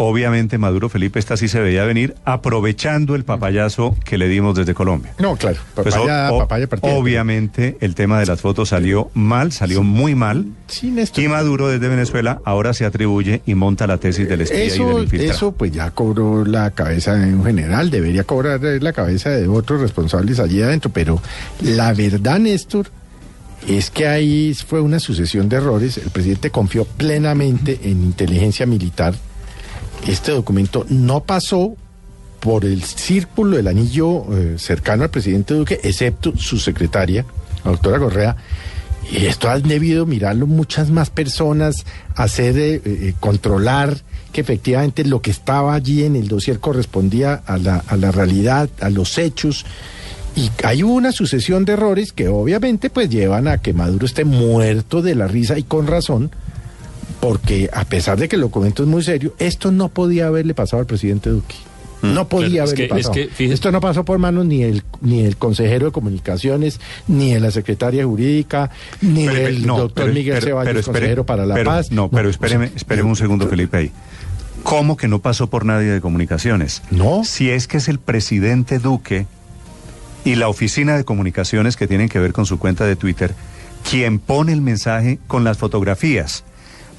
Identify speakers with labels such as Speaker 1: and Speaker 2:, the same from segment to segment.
Speaker 1: obviamente Maduro, Felipe, esta sí se veía venir, aprovechando el papayazo que le dimos desde Colombia.
Speaker 2: No, claro,
Speaker 1: papaya partida. Obviamente el tema de las fotos salió mal, salió muy mal, y Maduro desde Venezuela ahora se atribuye y monta la tesis del espía y del infiltrado.
Speaker 2: Eso pues ya cobró la cabeza de un general, debería cobrar la cabeza de otros responsables allí adentro, pero la verdad, Néstor, es que ahí fue una sucesión de errores. El presidente confió plenamente en inteligencia militar. Este documento no pasó por el círculo del anillo cercano al presidente Duque, excepto su secretaria, la doctora Correa. Y esto han debido mirarlo muchas más personas, hacer, controlar que efectivamente lo que estaba allí en el dossier correspondía a la realidad, a los hechos. Y hay una sucesión de errores que obviamente pues llevan a que Maduro esté muerto de la risa, y con razón, porque a pesar de que el documento es muy serio, esto no podía haberle pasado al presidente Duque. No podía haberle pasado. Esto no pasó por manos ni el consejero de comunicaciones, ni de la secretaria jurídica, ni del doctor Miguel Ceballos, consejero para la paz.
Speaker 1: Pero espéreme un segundo, Felipe, ahí. ¿Cómo que no pasó por nadie de comunicaciones?
Speaker 2: No.
Speaker 1: Si es que es el presidente Duque y la oficina de comunicaciones que tienen que ver con su cuenta de Twitter quien pone el mensaje con las fotografías.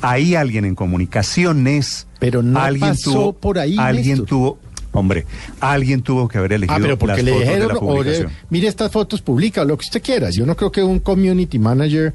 Speaker 1: Ahí alguien en comunicaciones...
Speaker 2: Pero no pasó por ahí,
Speaker 1: alguien tuvo que haber elegido
Speaker 2: pero porque
Speaker 1: las
Speaker 2: le
Speaker 1: fotos
Speaker 2: dijeron,
Speaker 1: de la publicación.
Speaker 2: Mire estas fotos, publica lo que usted quiera. Yo no creo que un community manager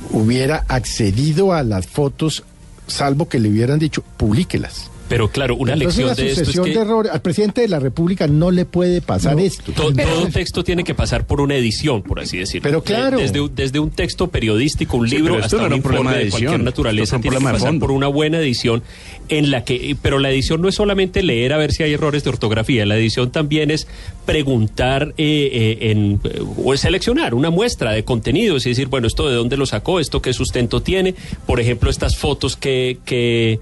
Speaker 2: hubiera accedido a las fotos, salvo que le hubieran dicho, publíquelas.
Speaker 3: Pero claro, una lección de esto es que...
Speaker 2: de errores. Al presidente de la República no le puede pasar esto.
Speaker 3: Todo texto tiene que pasar por una edición, por así decirlo.
Speaker 2: Pero claro.
Speaker 3: Desde un texto periodístico, un libro, hasta un informe de cualquier naturaleza, tiene que pasar por una buena edición en la que... Pero la edición no es solamente leer a ver si hay errores de ortografía. La edición también es preguntar o seleccionar una muestra de contenidos y decir, bueno, esto de dónde lo sacó, esto qué sustento tiene. Por ejemplo, estas fotos qué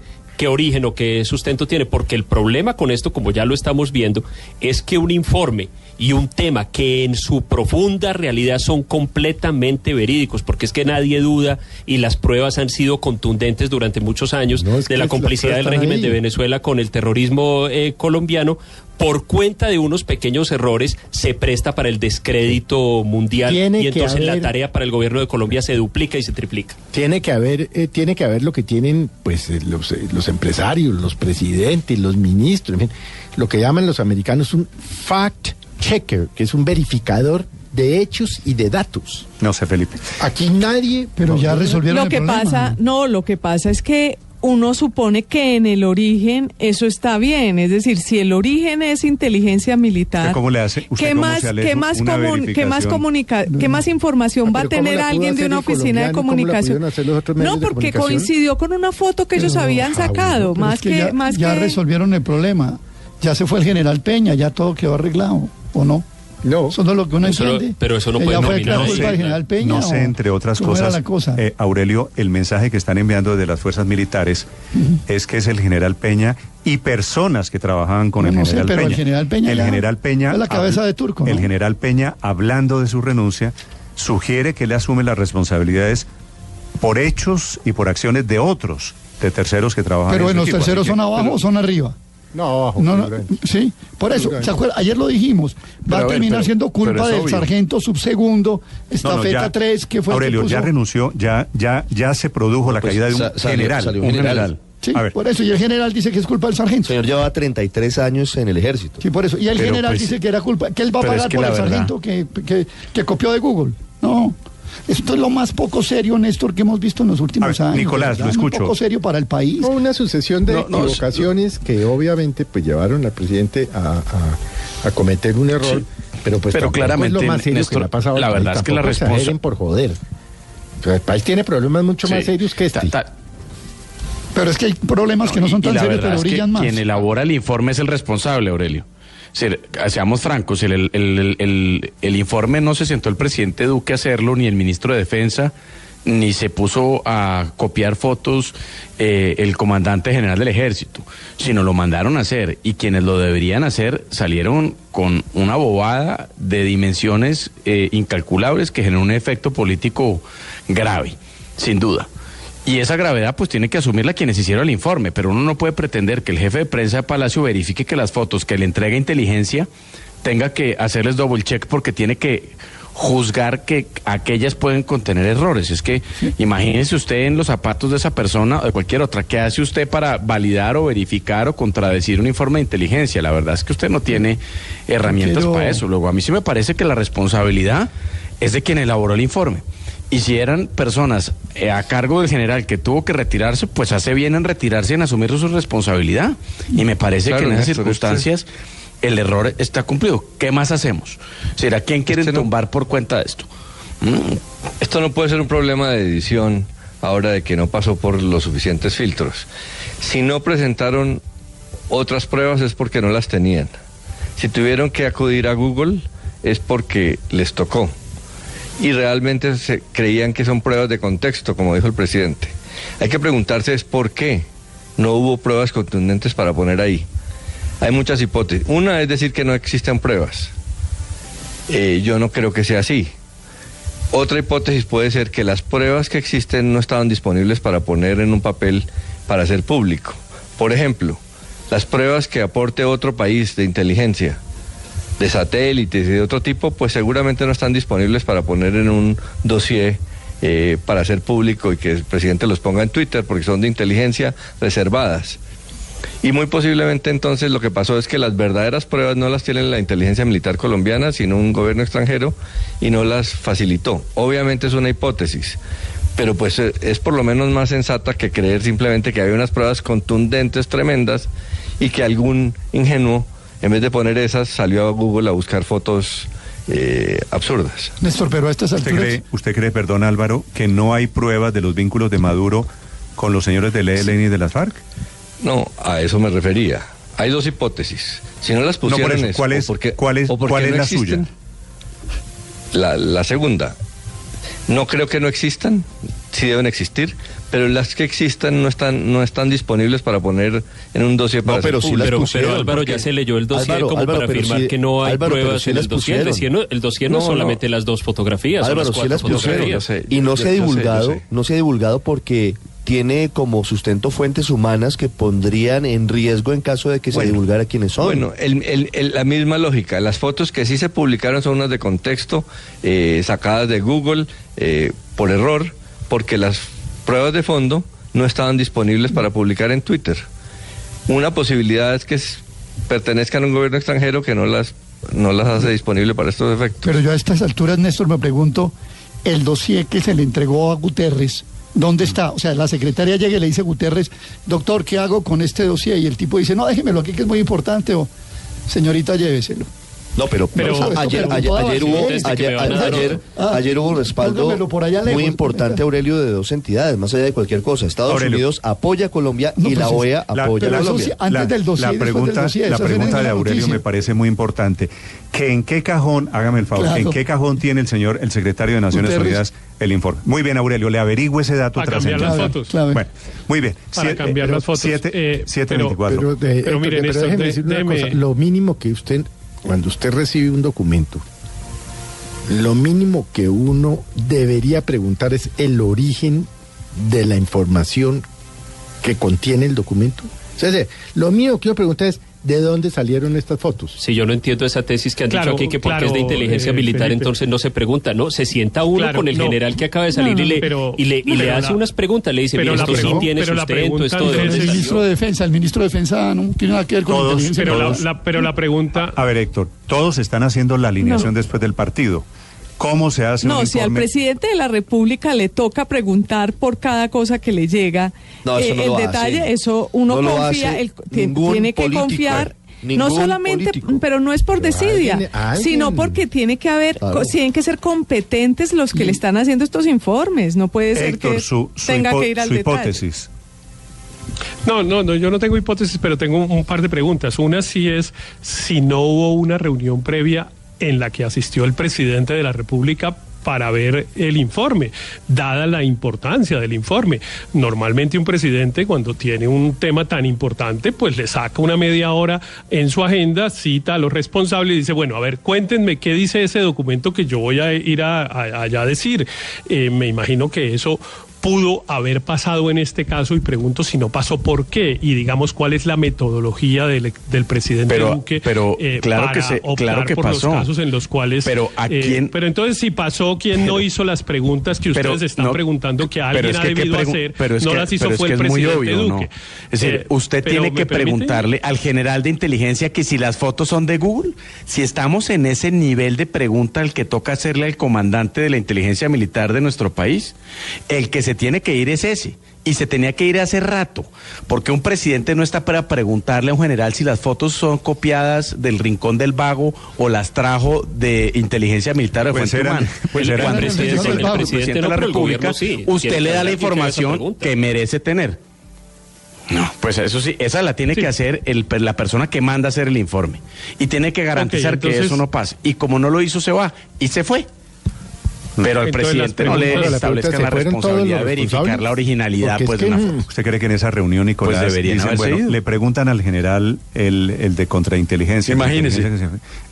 Speaker 3: origen o qué sustento tiene, porque el problema con esto, como ya lo estamos viendo, es que un informe y un tema que en su profunda realidad son completamente verídicos, porque es que nadie duda y las pruebas han sido contundentes durante muchos años de la complicidad del régimen de Venezuela con el terrorismo colombiano. Por cuenta de unos pequeños errores se presta para el descrédito mundial, y entonces la tarea para el gobierno de Colombia se duplica y se triplica.
Speaker 2: Tiene que haber lo que tienen pues los empresarios, los presidentes, los ministros, en fin, lo que llaman los americanos un fact checker, que es un verificador de hechos y de datos.
Speaker 1: No sé, Felipe.
Speaker 2: Aquí nadie...
Speaker 4: Pero ya resolvieron el problema.
Speaker 5: Lo que pasa es que uno supone que en el origen eso está bien, es decir, si el origen es inteligencia militar,
Speaker 1: ¿cómo le hace?
Speaker 5: ¿qué más información va a tener alguien de una oficina de comunicación? No, porque coincidió con una foto que ellos habían sacado,
Speaker 4: ya resolvieron el problema. Ya se fue el general Peña, ya todo quedó arreglado, ¿o no?
Speaker 2: No.
Speaker 4: Eso no es lo que uno entiende.
Speaker 3: Pero eso no puede nominar.
Speaker 1: No sé, entre otras cosas, Aurelio, el mensaje que están enviando desde las fuerzas militares es que es el general Peña y personas que trabajaban con el general Peña.
Speaker 4: El general Peña
Speaker 1: es
Speaker 4: la cabeza de Turco, ¿no?
Speaker 1: El general Peña, hablando de su renuncia, sugiere que él asume las responsabilidades por hechos y por acciones de otros, de terceros que trabajan.
Speaker 4: Pero los terceros son abajo o son arriba.
Speaker 2: No, abajo.
Speaker 4: Sí, por eso, ¿se acuerdan? Ayer lo dijimos, va a terminar siendo culpa del sargento subsegundo, estafeta 3, que fue
Speaker 1: Aurelio,
Speaker 4: el que puso...
Speaker 1: ya renunció, ya se produjo la caída de un general.
Speaker 4: Sí, por eso, y el general dice que es culpa del sargento.
Speaker 6: El señor lleva 33 años en el ejército.
Speaker 4: Sí, por eso, y el general dice que era culpa, que él va a pagar por el sargento que copió de Google. No. Esto es lo más poco serio, Néstor, que hemos visto en los últimos años.
Speaker 1: Nicolás, lo escucho.
Speaker 4: Muy poco serio para el país.
Speaker 2: Una sucesión de equivocaciones que obviamente pues llevaron al presidente a cometer un error, pero claramente es lo más serio, Néstor, que le ha pasado.
Speaker 7: La verdad es que la respuesta
Speaker 2: por joder. O sea, el país tiene problemas mucho más serios que este.
Speaker 4: Pero es que hay problemas que no son tan serios, pero brillan más.
Speaker 7: Quien elabora el informe es el responsable, Aurelio. Seamos francos, el informe no se sentó el presidente Duque a hacerlo, ni el ministro de Defensa, ni se puso a copiar fotos el comandante general del ejército, sino lo mandaron a hacer, y quienes lo deberían hacer salieron con una bobada de dimensiones incalculables que generó un efecto político grave, sin duda. Y esa gravedad pues tiene que asumirla quienes hicieron el informe, pero uno no puede pretender que el jefe de prensa de Palacio verifique que las fotos que le entrega inteligencia tenga que hacerles double check porque tiene que juzgar que aquellas pueden contener errores. Es que imagínese usted en los zapatos de esa persona o de cualquier otra. ¿Qué hace usted para validar o verificar o contradecir un informe de inteligencia? La verdad es que usted no tiene herramientas para eso. Luego, a mí sí me parece que la responsabilidad es de quien elaboró el informe. Y si eran personas a cargo del general que tuvo que retirarse, pues hace bien en retirarse y en asumir su responsabilidad. Y me parece que en esas circunstancias el error está cumplido. ¿Qué más hacemos? ¿Será quién quiere tumbar por cuenta de esto?
Speaker 8: Esto no puede ser un problema de edición ahora de que no pasó por los suficientes filtros. Si no presentaron otras pruebas es porque no las tenían. Si tuvieron que acudir a Google es porque les tocó. Y realmente creían que son pruebas de contexto, como dijo el presidente. Hay que preguntarse es por qué no hubo pruebas contundentes para poner ahí. Hay muchas hipótesis. Una es decir que no existen pruebas. Yo no creo que sea así. Otra hipótesis puede ser que las pruebas que existen no estaban disponibles para poner en un papel para hacer público. Por ejemplo, las pruebas que aporte otro país de inteligencia, de satélites y de otro tipo, pues seguramente no están disponibles para poner en un dossier para hacer público y que el presidente los ponga en Twitter porque son de inteligencia reservadas. Y muy posiblemente entonces lo que pasó es que las verdaderas pruebas no las tiene la inteligencia militar colombiana, sino un gobierno extranjero y no las facilitó. Obviamente es una hipótesis, pero pues es por lo menos más sensata que creer simplemente que había unas pruebas contundentes, tremendas, y que algún ingenuo, en vez de poner esas, salió a Google a buscar fotos absurdas.
Speaker 4: Néstor, pero a estas alturas...
Speaker 1: ¿Usted cree, perdón Álvaro, que no hay pruebas de los vínculos de Maduro con los señores del ELN y de las FARC?
Speaker 8: No, a eso me refería. Hay dos hipótesis. Si no las pusieran...
Speaker 1: No, ¿cuál es la suya?
Speaker 8: La segunda. No creo que no existan, sí deben existir, pero las que existan no están disponibles para poner en un dossier para
Speaker 3: pero Álvaro ya se leyó el dossier para afirmar que no hay pruebas en el dossier. El dossier no solamente las dos fotografías,
Speaker 6: Álvaro,
Speaker 3: son las 4 fotografías.
Speaker 6: Y no se ha divulgado porque tiene como sustento fuentes humanas que pondrían en riesgo en caso de que se divulgara quiénes son.
Speaker 8: Bueno, la misma lógica. Las fotos que sí se publicaron son unas de contexto, sacadas de Google por error, porque las pruebas de fondo no estaban disponibles para publicar en Twitter. Una posibilidad es que pertenezcan a un gobierno extranjero que no las hace disponible para estos efectos.
Speaker 4: Pero yo a estas alturas, Néstor, me pregunto, el dossier que se le entregó a Guterres, ¿dónde está? O sea, la secretaria llega y le dice a Guterres, doctor, ¿qué hago con este dossier? Y el tipo dice, no, déjemelo aquí que es muy importante, o señorita, lléveselo.
Speaker 6: No, pero ayer hubo un respaldo muy importante, Aurelio, de dos entidades, más allá de cualquier cosa. Estados Unidos apoya a Colombia y la OEA apoya a Colombia.
Speaker 1: La pregunta de Aurelio me parece muy importante. Que ¿en qué cajón, hágame el favor, en qué cajón tiene el secretario de Naciones Unidas el informe? Muy bien, Aurelio, le averigüe ese dato trascendente.
Speaker 9: Para cambiar las fotos.
Speaker 1: Bueno, muy bien.
Speaker 9: Para cambiar las fotos.
Speaker 1: 7:24.
Speaker 2: Pero miren, déjeme decir una cosa. Lo mínimo que usted... Cuando usted recibe un documento, lo mínimo que uno debería preguntar es el origen de la información que contiene el documento. O sea, lo mínimo que yo pregunto es, ¿de dónde salieron estas fotos?
Speaker 3: Si yo no entiendo esa tesis que han dicho aquí, que porque es de inteligencia militar, Felipe, entonces no se pregunta, ¿no? Se sienta uno con el general que acaba de salir y le hace unas preguntas, le dice, mira, esto sí tiene sustento, esto de...
Speaker 4: El ministro de Defensa no tiene nada que ver con inteligencia.
Speaker 9: Pero la pregunta...
Speaker 1: A ver, Héctor, todos están haciendo la alineación después del partido. ¿Cómo se hace un informe?
Speaker 5: Si al presidente de la República le toca preguntar por cada cosa que le llega, el detalle, eso uno confía, tiene que confiar, no solamente, pero no es por desidia, sino porque tiene que haber, tienen que ser competentes los que le están haciendo estos informes, no puede ser
Speaker 1: Héctor,
Speaker 5: que tenga que ir al detalle.
Speaker 1: Hipótesis.
Speaker 9: No, yo no tengo hipótesis, pero tengo un par de preguntas. Una sí es, si no hubo una reunión previa en la que asistió el presidente de la República para ver el informe, dada la importancia del informe. Normalmente un presidente, cuando tiene un tema tan importante, pues le saca una media hora en su agenda, cita a los responsables y dice, bueno, a ver, cuéntenme qué dice ese documento que yo voy a ir allá a decir. Me imagino que eso pudo haber pasado en este caso, y pregunto si no pasó, ¿por qué? Y digamos, ¿cuál es la metodología del presidente Duque
Speaker 7: claro
Speaker 9: para optar por pasó. Los casos en los cuales...
Speaker 7: Pero
Speaker 9: entonces, si pasó, ¿quién no hizo las preguntas que ustedes están preguntando que alguien ha debido hacer? No las hizo, fue el presidente obvio, Duque.
Speaker 7: ¿no? Es decir, usted tiene que preguntarle al general de inteligencia que si las fotos son de Google. Si estamos en ese nivel de pregunta al que toca hacerle al comandante de la inteligencia militar de nuestro país, el que se tiene que ir es ese, y se tenía que ir hace rato, porque un presidente no está para preguntarle a un general si las fotos son copiadas del Rincón del Vago o las trajo de inteligencia militar o de fuente humana. Cuando el presidente de la República, usted le da la información que merece tener. No, pues eso sí, esa la tiene que hacer la persona que manda a hacer el informe, y tiene que garantizar que eso no pase, y como no lo hizo, se va, y se fue. Pero al presidente no le establezcan la responsabilidad de verificar la originalidad pues de una foto.
Speaker 1: ¿Usted cree que en esa reunión, Nicolás,
Speaker 7: pues deberían haberse ido?
Speaker 1: Le preguntan al general, el de contrainteligencia,
Speaker 7: imagínese,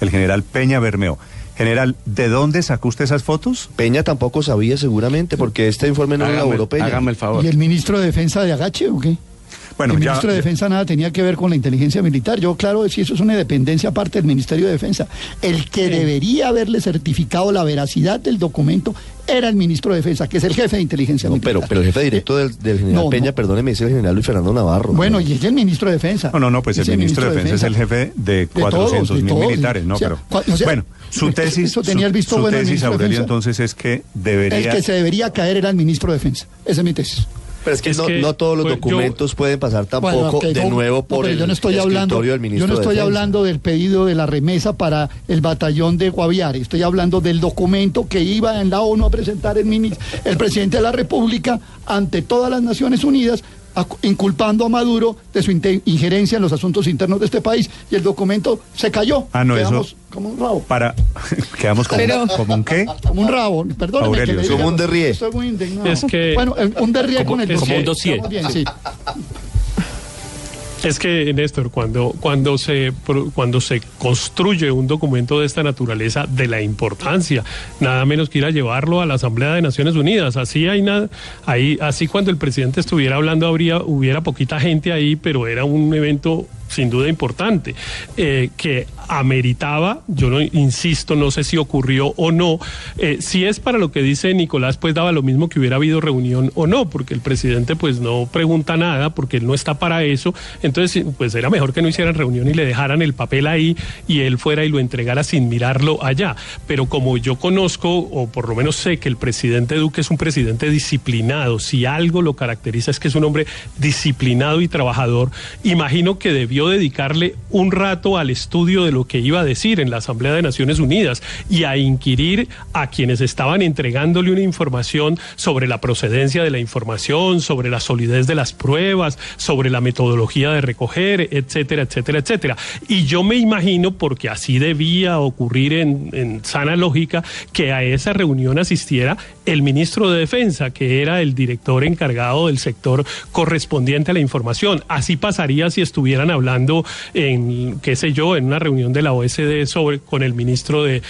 Speaker 1: el general Peña Bermeo: general, ¿de dónde sacó usted esas fotos?
Speaker 6: Peña tampoco sabía seguramente, porque este informe no lo elaboró Peña.
Speaker 7: Hágame el favor.
Speaker 4: ¿Y el ministro de Defensa de Agache o qué?
Speaker 1: Bueno,
Speaker 4: el ministro de Defensa nada tenía que ver con la inteligencia militar. Yo, claro, si eso es una dependencia aparte del Ministerio de Defensa. El que debería haberle certificado la veracidad del documento era el ministro de Defensa, que es el jefe de inteligencia militar.
Speaker 6: Pero el jefe directo del general Peña, perdóneme, es el general Luis Fernando Navarro.
Speaker 4: Bueno, y es el ministro de Defensa.
Speaker 1: No, pues el ministro de Defensa es el jefe de 400.000 militares, ¿no? Pero bueno, su tesis,
Speaker 4: eso tenía el visto bueno del ministro
Speaker 1: Aurelio,
Speaker 4: de Defensa.
Speaker 1: entonces es que debería...
Speaker 4: El que se debería caer era el ministro de Defensa. Esa es mi tesis.
Speaker 6: Pero es que no todos los documentos pueden pasar tampoco de nuevo por el escritorio del ministro de Defensa. Yo no estoy
Speaker 4: hablando del pedido de la remesa para el batallón de Guaviare. Estoy hablando del documento que iba en la ONU a presentar el presidente de la República ante todas las Naciones Unidas, inculpando a Maduro de su injerencia en los asuntos internos de este país, y el documento se cayó.
Speaker 1: Quedamos
Speaker 4: como un rabo.
Speaker 1: Quedamos como un qué?
Speaker 4: Como un rabo, perdóneme.
Speaker 6: Como un derrié.
Speaker 4: Estoy muy indignado.
Speaker 9: Es que,
Speaker 4: bueno, un derrié con el
Speaker 3: como un dossier.
Speaker 4: Bien, sí.
Speaker 9: Es que, Néstor, cuando se construye un documento de esta naturaleza, de la importancia, nada menos que ir a llevarlo a la Asamblea de Naciones Unidas. Así así cuando el presidente estuviera hablando hubiera poquita gente ahí, pero era un evento sin duda importante, que ameritaba, yo no insisto, no sé si ocurrió o no, si es para lo que dice Nicolás, pues daba lo mismo que hubiera habido reunión o no, porque el presidente pues no pregunta nada, porque él no está para eso, entonces pues era mejor que no hicieran reunión y le dejaran el papel ahí y él fuera y lo entregara sin mirarlo allá. Pero como yo conozco, o por lo menos sé que el presidente Duque es un presidente disciplinado, si algo lo caracteriza es que es un hombre disciplinado y trabajador, imagino que debió dedicarle un rato al estudio de lo que iba a decir en la Asamblea de Naciones Unidas y a inquirir a quienes estaban entregándole una información sobre la procedencia de la información, sobre la solidez de las pruebas, sobre la metodología de recoger, etcétera, etcétera, etcétera. Y yo me imagino, porque así debía ocurrir en sana lógica, que a esa reunión asistiera el ministro de Defensa, que era el director encargado del sector correspondiente a la información. Así pasaría si estuvieran hablando en, qué sé yo, en una reunión de la OSD con el ministro de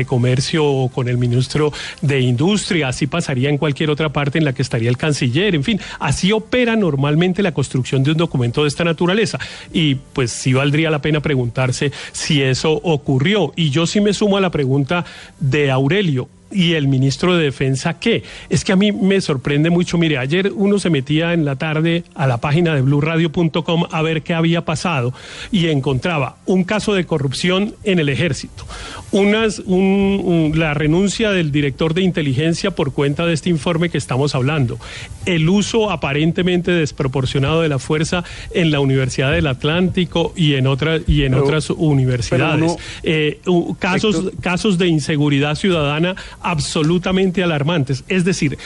Speaker 9: Comercio o con el ministro de Industria. Así pasaría en cualquier otra parte en la que estaría el canciller. En fin, así opera normalmente la construcción de un documento de esta naturaleza. Y pues sí valdría la pena preguntarse si eso ocurrió. Y yo sí me sumo a la pregunta de Aurelio. ¿Y el ministro de Defensa qué? Es que a mí me sorprende mucho. Mire, ayer uno se metía en la tarde a la página de blurradio.com a ver qué había pasado y encontraba un caso de corrupción en el ejército, la renuncia del director de inteligencia por cuenta de este informe que estamos hablando, el uso aparentemente desproporcionado de la fuerza en la Universidad del Atlántico y en otras universidades, casos de inseguridad ciudadana absolutamente alarmantes, es decir,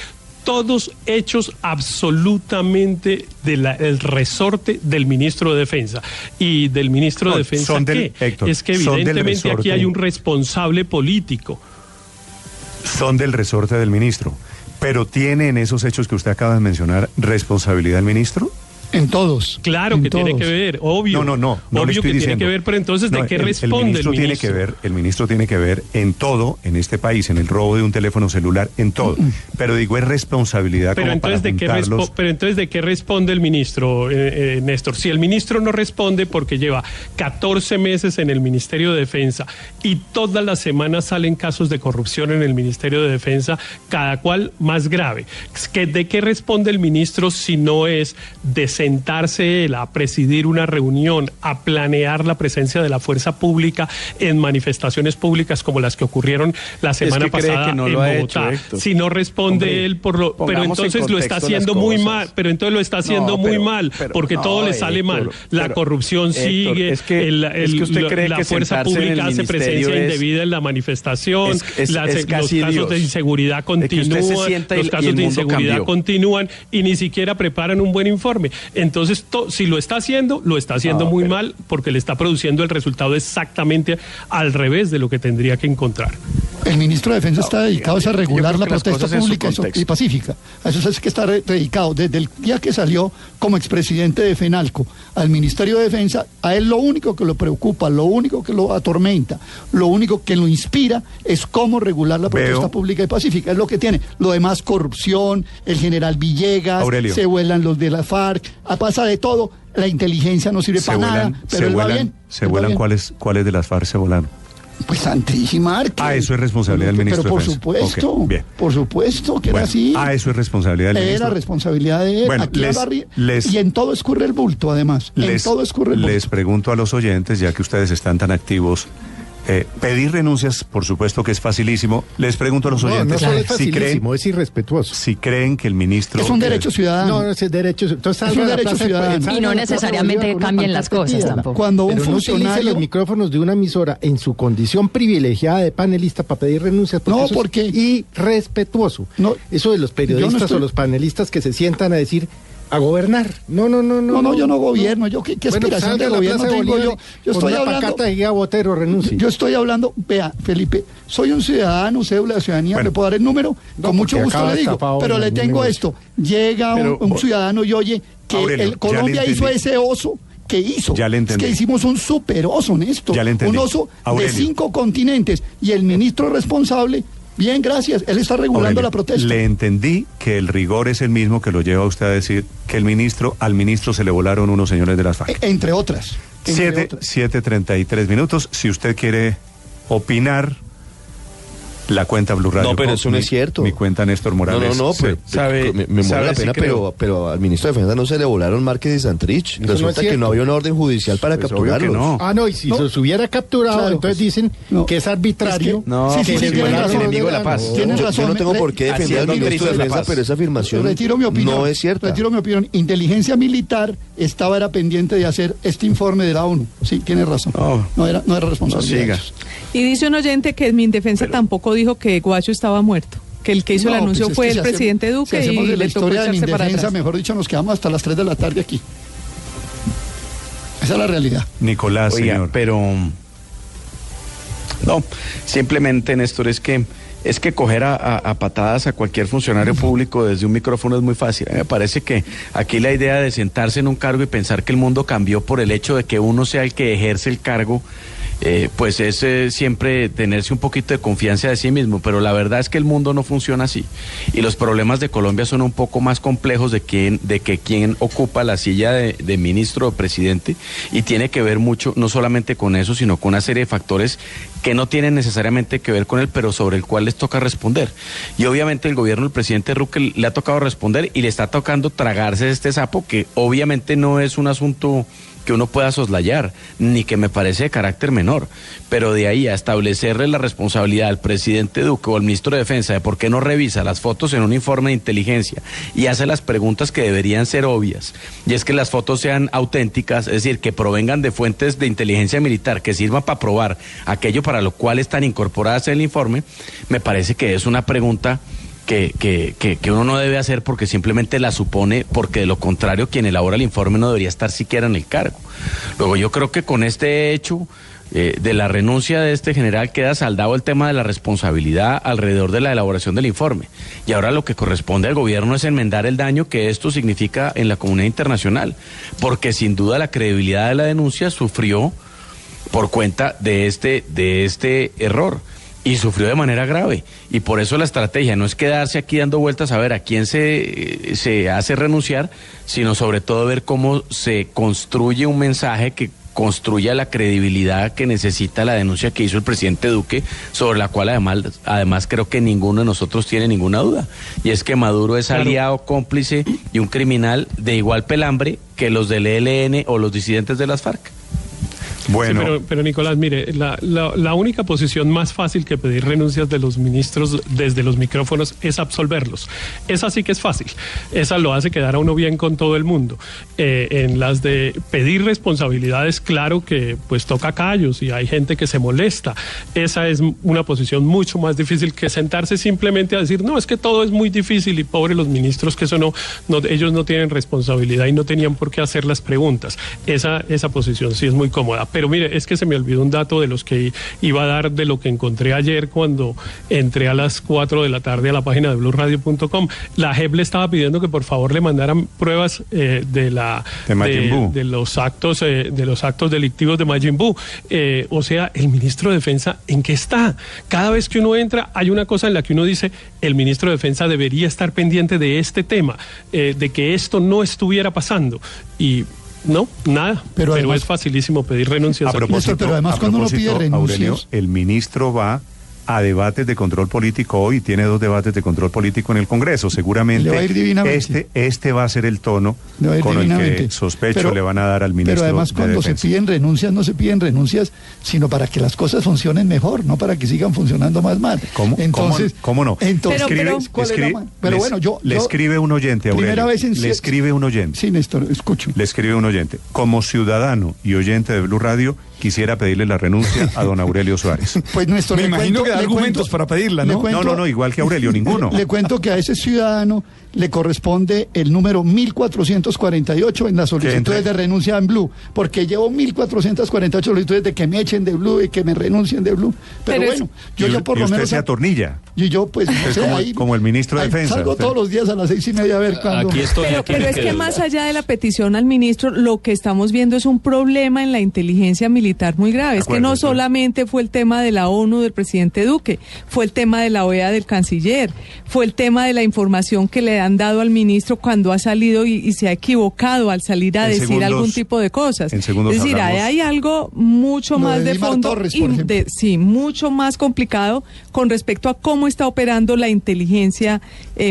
Speaker 9: todos hechos absolutamente del resorte del ministro de Defensa. Y del ministro de Defensa, es que evidentemente aquí hay un responsable político.
Speaker 1: Son del resorte del ministro, pero ¿tiene en esos hechos que usted acaba de mencionar responsabilidad el ministro?
Speaker 4: En todos.
Speaker 9: Claro que tiene que ver, obvio.
Speaker 1: No
Speaker 9: obvio que tiene que ver, pero entonces ¿de qué responde el ministro?
Speaker 1: El ministro tiene que ver en todo en este país, en el robo de un teléfono celular, en todo. Pero digo, es responsabilidad
Speaker 9: pero
Speaker 1: como
Speaker 9: entonces pero entonces ¿de qué responde el ministro, Néstor? Si el ministro no responde porque lleva 14 meses en el Ministerio de Defensa y todas las semanas salen casos de corrupción en el Ministerio de Defensa, cada cual más grave. ¿De qué responde el ministro si no es de sentarse él a presidir una reunión, a planear la presencia de la fuerza pública en manifestaciones públicas como las que ocurrieron la semana pasada en Bogotá? Si no responde él pero entonces lo está haciendo muy mal, porque todo le sale mal. La corrupción sigue, la fuerza pública hace presencia indebida en la manifestación, los casos de inseguridad continúan y ni siquiera preparan un buen informe. Entonces, si lo está haciendo muy mal, porque le está produciendo el resultado exactamente al revés de lo que tendría que encontrar.
Speaker 4: El ministro de Defensa está dedicado a regular la protesta pública y pacífica. A eso es que está dedicado. Desde el día que salió como expresidente de FENALCO al Ministerio de Defensa, a él lo único que lo preocupa, lo único que lo atormenta, lo único que lo inspira es cómo regular la protesta pública y pacífica. Es lo que tiene. Lo demás, corrupción, el general Villegas,
Speaker 1: Aurelio.
Speaker 4: Se vuelan los de la FARC, pasa de todo. La inteligencia no sirve para nada, pero él va bien.
Speaker 1: ¿Cuáles de las FARC se volaron?
Speaker 4: Pues Santrich y
Speaker 1: eso es responsabilidad del ministro
Speaker 4: de Defensa.
Speaker 1: Pero
Speaker 4: por supuesto que era así.
Speaker 1: Eso es responsabilidad del ministro.
Speaker 4: Era responsabilidad de él.
Speaker 1: Bueno,
Speaker 4: y en todo escurre el bulto, además.
Speaker 1: Les pregunto a los oyentes, ya que ustedes están tan activos, pedir renuncias, por supuesto que es facilísimo. Les pregunto a los oyentes,
Speaker 2: no es facilísimo, es irrespetuoso.
Speaker 1: Si creen que el ministro...
Speaker 4: Es un derecho ciudadano.
Speaker 2: No, es un derecho
Speaker 4: ciudadano.
Speaker 5: Y no necesariamente cambien las cosas tampoco.
Speaker 2: Cuando un funcionario... No utilice los micrófonos de una emisora en su condición privilegiada de panelista para pedir renuncias, porque es irrespetuoso. No, eso de los periodistas o los panelistas que se sientan a decir... a gobernar. No, yo no gobierno. Yo qué aspiración de gobierno tengo yo. Yo estoy hablando. Botero, renuncie. Yo estoy hablando, vea, Felipe, soy un ciudadano, cédula de ciudadanía, le puedo dar el número, con mucho gusto le digo, pero le tengo esto. Llega un ciudadano y oye que Aurelio, Colombia hizo ese oso. ¿Qué hizo? Es que hicimos un super oso, Néstor. Un oso Aurelio. De 5 continentes. Y el ministro responsable... Bien, gracias. Él está regulando la protesta.
Speaker 1: Le entendí que el rigor es el mismo que lo lleva a usted a decir que al ministro se le volaron unos señores de las FARC.
Speaker 4: Entre otras.
Speaker 1: 7:33. Si usted quiere opinar, la cuenta Blue Radio.
Speaker 6: No, pero eso no es cierto.
Speaker 1: Mi cuenta Néstor Morales.
Speaker 6: Me muere la pena, pero al ministro de Defensa no se le volaron Márquez y Santrich. Resulta que no había una orden judicial para capturarlos.
Speaker 2: No. Y si los hubiera capturado, entonces dicen que es arbitrario.
Speaker 6: Que le violaron al enemigo de la paz.
Speaker 4: Tienen razón.
Speaker 6: Yo no tengo por qué defender al ministro de Defensa, pero esa afirmación no es cierta.
Speaker 4: Retiro mi opinión. Inteligencia militar era pendiente de hacer este informe de la ONU. Sí, tiene razón. No era responsabilidad.
Speaker 5: Y dice un oyente que en mi defensa tampoco dijo que Guacho estaba muerto, que el que hizo el anuncio fue el presidente Duque y
Speaker 4: la historia de mi defensa, mejor dicho, nos quedamos hasta las 3 de la tarde aquí. Esa es la realidad.
Speaker 1: Nicolás, señor.
Speaker 7: Pero no, simplemente, Néstor, es que coger a patadas a cualquier funcionario público desde un micrófono es muy fácil. A mí me parece que aquí la idea de sentarse en un cargo y pensar que el mundo cambió por el hecho de que uno sea el que ejerce el cargo, pues es siempre tenerse un poquito de confianza de sí mismo, pero la verdad es que el mundo no funciona así y los problemas de Colombia son un poco más complejos de que quien ocupa la silla de ministro o presidente, y tiene que ver mucho no solamente con eso, sino con una serie de factores que no tienen necesariamente que ver con él, pero sobre el cual les toca responder. Y obviamente el gobierno del presidente Duque le ha tocado responder y le está tocando tragarse este sapo, que obviamente no es un asunto que uno pueda soslayar, ni que me parece de carácter menor, pero de ahí a establecerle la responsabilidad al presidente Duque o al ministro de Defensa de por qué no revisa las fotos en un informe de inteligencia y hace las preguntas que deberían ser obvias, y es que las fotos sean auténticas, es decir, que provengan de fuentes de inteligencia militar, que sirvan para probar aquello para lo cual están incorporadas en el informe, me parece que es una pregunta que uno no debe hacer porque simplemente la supone, porque de lo contrario quien elabora el informe no debería estar siquiera en el cargo. Luego yo creo que con este hecho de la renuncia de este general queda saldado el tema de la responsabilidad alrededor de la elaboración del informe. Y ahora lo que corresponde al gobierno es enmendar el daño que esto significa en la comunidad internacional, porque sin duda la credibilidad de la denuncia sufrió por cuenta de este error. Y sufrió de manera grave. Y por eso la estrategia no es quedarse aquí dando vueltas a ver a quién se hace renunciar, sino sobre todo ver cómo se construye un mensaje que construya la credibilidad que necesita la denuncia que hizo el presidente Duque, sobre la cual además creo que ninguno de nosotros tiene ninguna duda. Y es que Maduro es aliado, cómplice y un criminal de igual pelambre que los del ELN o los disidentes de las FARC.
Speaker 9: Bueno. Sí, pero Nicolás, mire, la única posición más fácil que pedir renuncias de los ministros desde los micrófonos es absolverlos. Esa sí que es fácil. Esa lo hace quedar a uno bien con todo el mundo. En las de pedir responsabilidades, claro que pues toca callos y hay gente que se molesta. Esa es una posición mucho más difícil que sentarse simplemente a decir, no, es que todo es muy difícil y pobre los ministros, que eso no ellos no tienen responsabilidad y no tenían por qué hacer las preguntas. Esa posición sí es muy cómoda. Pero mire, es que se me olvidó un dato de los que iba a dar de lo que encontré ayer cuando entré a las 4 de la tarde a la página de blurradio.com. La JEP le estaba pidiendo que por favor le mandaran pruebas de los actos delictivos de Majin Buu. O sea, el ministro de Defensa, ¿en qué está? Cada vez que uno entra hay una cosa en la que uno dice, el ministro de Defensa debería estar pendiente de este tema, de que esto no estuviera pasando. Y no, nada, pero además, es facilísimo pedir renuncias.
Speaker 1: A propósito,
Speaker 4: pero además cuando uno pide renuncias,
Speaker 1: Aurelio, el ministro va a debates de control político hoy, tiene 2 debates de control político en el Congreso, seguramente
Speaker 4: le va a ir divinamente.
Speaker 1: Este va a ser el tono con el que sospecho le van a dar al ministro.
Speaker 4: Pero además cuando se piden renuncias, no se piden renuncias, sino para que las cosas funcionen mejor, no para que sigan funcionando más mal.
Speaker 1: Entonces, ¿cómo no?
Speaker 4: Entonces,
Speaker 1: le escribe un oyente, Aurelio.
Speaker 4: Primera vez
Speaker 1: le escribe un oyente.
Speaker 4: Sí, Néstor, escucho.
Speaker 1: Le escribe un oyente. Como ciudadano y oyente de Blue Radio, quisiera pedirle la renuncia a don Aurelio Suárez.
Speaker 4: Pues Néstor,
Speaker 10: me imagino que da argumentos para pedirla, ¿no?
Speaker 1: No, igual que Aurelio, ninguno.
Speaker 4: Le cuento que a ese ciudadano le corresponde el número 1448 en las solicitudes de renuncia en Blue, porque llevo 1448 solicitudes de que me echen de Blue y que me renuncien de Blue. Pero bueno, yo por lo menos
Speaker 1: se atornilla.
Speaker 4: Y yo pues no sé,
Speaker 1: como el ministro de Defensa.
Speaker 4: Salgo todos los días a las 6:30 a ver cuándo.
Speaker 5: Pero es que más allá de la petición al ministro, lo que estamos viendo es un problema en la inteligencia militar muy grave. Es que no solamente fue el tema de la ONU del presidente Duque, fue el tema de la OEA del canciller, fue el tema de la información que le han dado al ministro cuando ha salido y se ha equivocado al salir a decir algún tipo de cosas. Es decir, hay algo mucho más de fondo, mucho más complicado con respecto a cómo está operando la inteligencia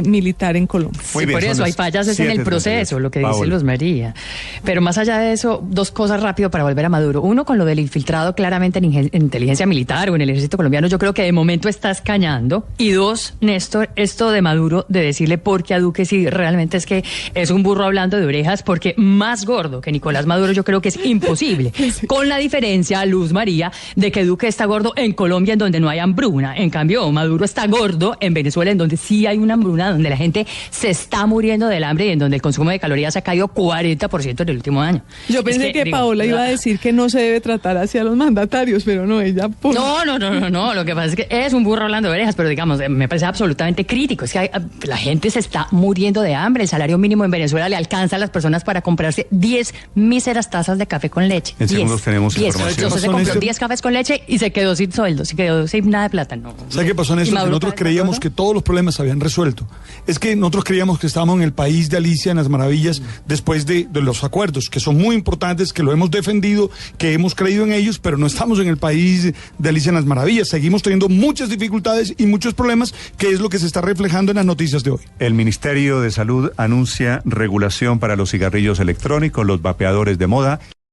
Speaker 5: militar en Colombia.
Speaker 11: Sí, por eso hay fallas en el proceso, lo que dice Luz María. Pero más allá de eso, 2 cosas rápido para volver a Maduro. Uno, con lo del infiltrado claramente en inteligencia militar o en el ejército colombiano, yo creo que de momento está escañando. Y 2, Néstor, esto de Maduro de decirle porque a Duque sí realmente es que es un burro hablando de orejas, porque más gordo que Nicolás Maduro yo creo que es imposible. Con la diferencia, Luz María, de que Duque está gordo en Colombia, en donde no hay hambruna. En cambio, Maduro está gordo en Venezuela, en donde sí hay una hambruna, donde la gente se está muriendo del hambre y en donde el consumo de calorías ha caído 40% en el último año.
Speaker 5: Yo pensé que Paola iba a decir que no se debe tratar hacia los mandatarios, pero no, ella...
Speaker 11: No, lo que pasa es que es un burro hablando de orejas, pero digamos, me parece absolutamente crítico. Es que la gente se está muriendo de hambre. El salario mínimo en Venezuela le alcanza a las personas para comprarse 10 míseras tazas de café con leche.
Speaker 1: En segundos tenemos información.
Speaker 11: Entonces se compró 10 cafés con leche y se quedó sin sueldo, se quedó sin nada de plata.
Speaker 10: ¿Sabe qué pasó en eso? Que nosotros creíamos que todos los problemas se habían resuelto. Es que nosotros creíamos que estábamos en el país de Alicia en las Maravillas después de los acuerdos, que son muy importantes, que lo hemos defendido, que hemos creído en ellos, pero no estamos en el país de Alicia en las Maravillas. Seguimos teniendo muchas dificultades y muchos problemas, que es lo que se está reflejando en las noticias de hoy.
Speaker 1: El Ministerio de Salud anuncia regulación para los cigarrillos electrónicos, los vapeadores de moda.